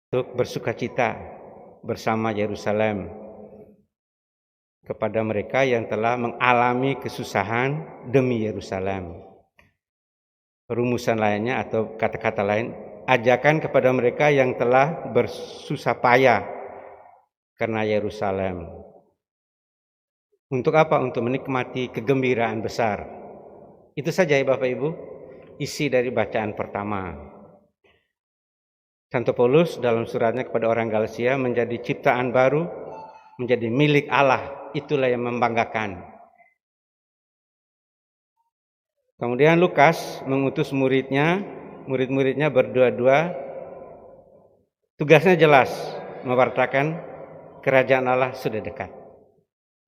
untuk bersukacita bersama Yerusalem kepada mereka yang telah mengalami kesusahan demi Yerusalem. Rumusan lainnya atau kata-kata lain, ajakan kepada mereka yang telah bersusah payah karena Yerusalem. Untuk apa? Untuk menikmati kegembiraan besar. Itu saja ya Bapak Ibu, isi dari bacaan pertama. Santo Paulus dalam suratnya kepada orang Galatia, menjadi ciptaan baru, menjadi milik Allah, itulah yang membanggakan. Kemudian Lukas mengutus murid-muridnya berdua-dua, tugasnya jelas, mewartakan kerajaan Allah sudah dekat.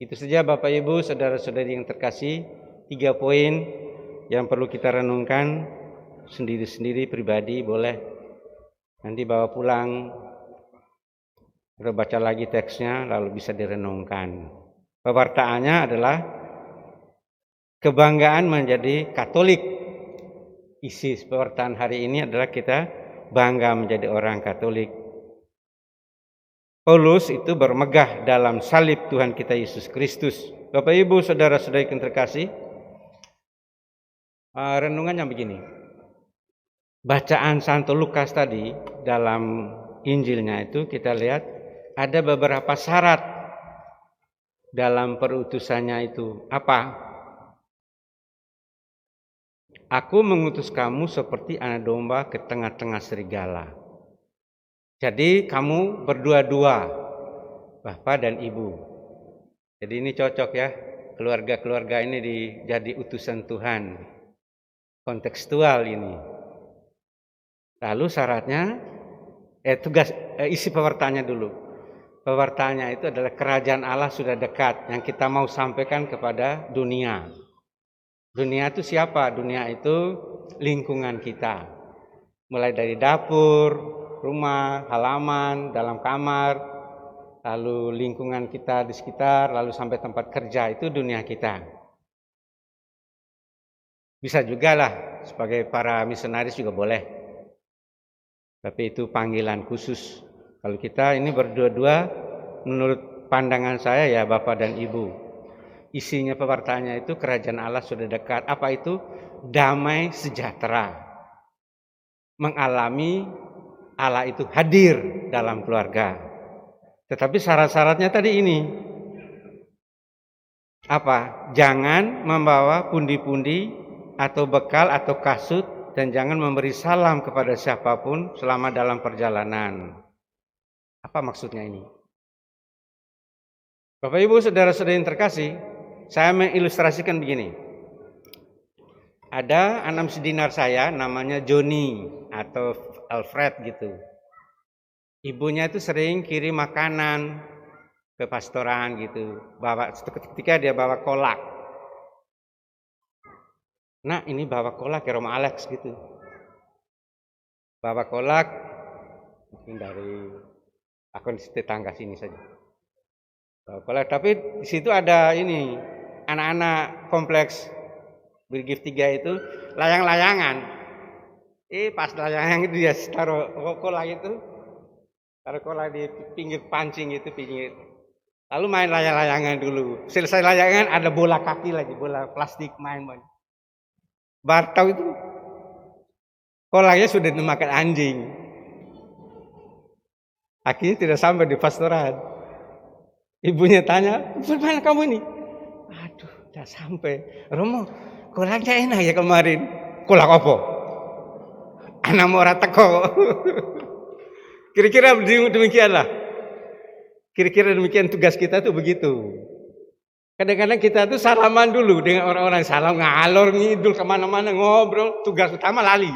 Itu saja Bapak Ibu, saudara-saudari yang terkasih, 3 poin yang perlu kita renungkan sendiri-sendiri pribadi, boleh nanti bawa pulang, atau baca lagi teksnya, lalu bisa direnungkan. Pewartaannya adalah kebanggaan menjadi Katolik. Isi pewartaan hari ini adalah kita bangga menjadi orang Katolik. Paulus itu bermegah dalam salib Tuhan kita Yesus Kristus. Bapak Ibu, saudara-saudari yang terkasih, renungannya begini. Bacaan Santo Lukas tadi dalam Injilnya itu kita lihat ada beberapa syarat dalam perutusannya itu. Apa? Aku mengutus kamu seperti anak domba ke tengah-tengah serigala. Jadi kamu berdua-dua, Bapak dan Ibu. Jadi ini cocok ya, keluarga-keluarga ini jadi utusan Tuhan. Kontekstual ini. Lalu syaratnya, isi pewartaannya dulu. Pewartaannya itu adalah kerajaan Allah sudah dekat, yang kita mau sampaikan kepada dunia. Dunia itu siapa? Dunia itu lingkungan kita. Mulai dari dapur, rumah, halaman, dalam kamar, lalu lingkungan kita di sekitar, lalu sampai tempat kerja, itu dunia kita. Bisa juga lah, sebagai para misionaris juga boleh. Tapi itu panggilan khusus. Kalau kita ini berdua-dua, menurut pandangan saya ya Bapak dan Ibu, isinya pewartaannya itu kerajaan Allah sudah dekat. Apa itu? Damai sejahtera. Mengalami Allah itu hadir dalam keluarga. Tetapi syarat-syaratnya tadi ini. Apa? Jangan membawa pundi-pundi atau bekal atau kasut, dan jangan memberi salam kepada siapapun selama dalam perjalanan. Apa maksudnya ini? Bapak Ibu, saudara-saudari yang terkasih, saya mengilustrasikan begini. Ada anak sedinar saya namanya Joni atau Alfred gitu. Ibunya itu sering kirim makanan ke pastoran gitu. Ketika dia bawa kolak. Nah ini bawa kolak ke rumah Alex gitu. Bawa kolak mungkin dari akun tetangga sini saja. Bawa kolak, tapi di situ ada ini anak-anak kompleks Brigif 3 itu layang-layangan. Pas layangan itu dia taruh kolak itu, taruh kolak di pinggir pancing itu pinggir. Lalu main layang-layangan dulu. Selesai layangan ada bola kaki lagi, bola plastik main. Baru itu kolaknya sudah dimakan anjing. Akhirnya tidak sampai di pastoran. Ibunya tanya, "Mana kamu ini?" "Aduh, tidak sampai." "Romo, kolaknya enak ya kemarin." "Kolak apa?" "Anak mora teko." Kira-kira demikianlah. Kira-kira demikian tugas kita tuh begitu. Kadang-kadang kita tuh salaman dulu dengan orang-orang, salam ngalor ngidul kemana-mana ngobrol, tugas utama lali.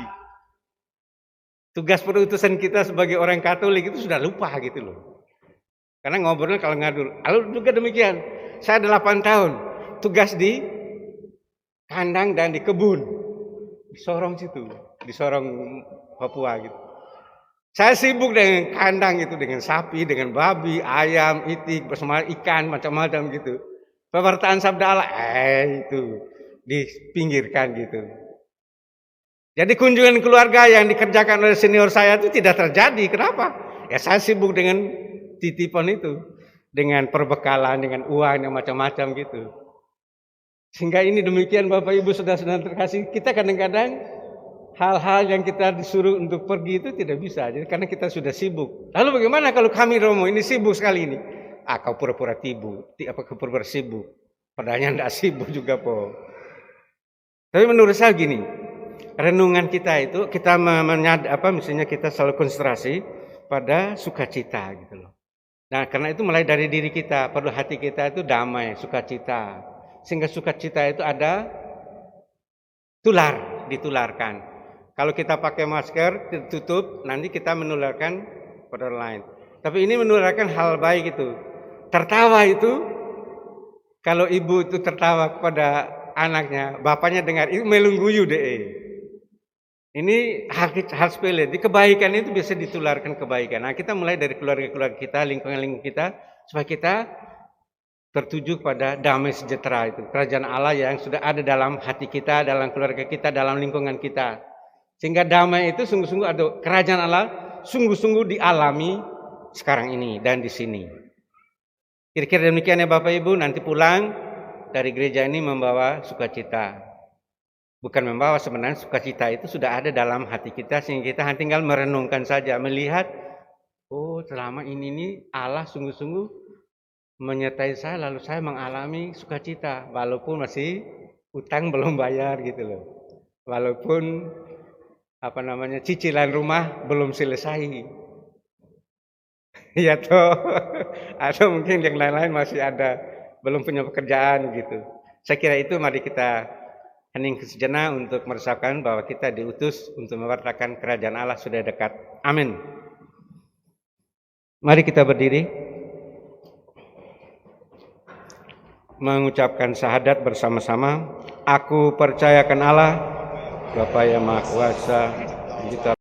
Tugas perutusan kita sebagai orang Katolik itu sudah lupa gitu loh. Karena ngobrolnya kalau ngadul. Lalu juga demikian, saya 8 tahun tugas di kandang dan di kebun, di Sorong situ, di Sorong Papua gitu. Saya sibuk dengan kandang itu, dengan sapi, dengan babi, ayam, itik, bersama ikan, macam-macam gitu. Pewartaan sabda Allah, itu dipinggirkan gitu. Jadi kunjungan keluarga yang dikerjakan oleh senior saya itu tidak terjadi. Kenapa? Ya saya sibuk dengan titipan itu, dengan perbekalan, dengan uang yang macam-macam gitu. Sehingga ini demikian Bapak Ibu saudara-saudara terkasih, kita kadang-kadang hal-hal yang kita disuruh untuk pergi itu tidak bisa, jadi karena kita sudah sibuk. Lalu bagaimana kalau kami Romo ini sibuk sekali ini? Kau pura-pura pura-pura sibuk. Padahal tidak sibuk juga po. Tapi menurut saya gini, renungan kita itu kita misalnya kita selalu konsentrasi pada sukacita gitu loh. Nah, karena itu mulai dari diri kita, perlu hati kita itu damai, sukacita. Sehingga sukacita itu ada ditularkan. Kalau kita pakai masker ditutup, nanti kita menularkan pada orang lain. Tapi ini menularkan hal baik itu. Tertawa itu, kalau ibu itu tertawa kepada anaknya, bapaknya dengar, itu melungguyu deh. Ini hal sepele. Di kebaikan itu bisa ditularkan kebaikan. Nah, kita mulai dari keluarga-keluarga kita, lingkungan-lingkungan kita, supaya kita tertuju pada damai sejahtera itu. Kerajaan Allah yang sudah ada dalam hati kita, dalam keluarga kita, dalam lingkungan kita. Sehingga damai itu sungguh-sungguh ada. Kerajaan Allah sungguh-sungguh dialami sekarang ini dan di sini. Kira-kira demikian ya Bapak Ibu, nanti pulang dari gereja ini membawa sukacita. Bukan membawa, sebenarnya sukacita itu sudah ada dalam hati kita, sehingga kita tinggal merenungkan saja, melihat, oh selama ini Allah sungguh-sungguh menyertai saya, lalu saya mengalami sukacita, walaupun masih utang belum bayar gitu loh. Walaupun cicilan rumah belum selesai. Ya toh, atau mungkin yang lain-lain masih ada, belum punya pekerjaan gitu. Saya kira itu mari kita hening sejenak untuk merasakan bahwa kita diutus untuk mewartakan kerajaan Allah sudah dekat. Amin. Mari kita berdiri, mengucapkan syahadat bersama-sama. Aku percayakan Allah, Bapa yang Maha Kuasa, kita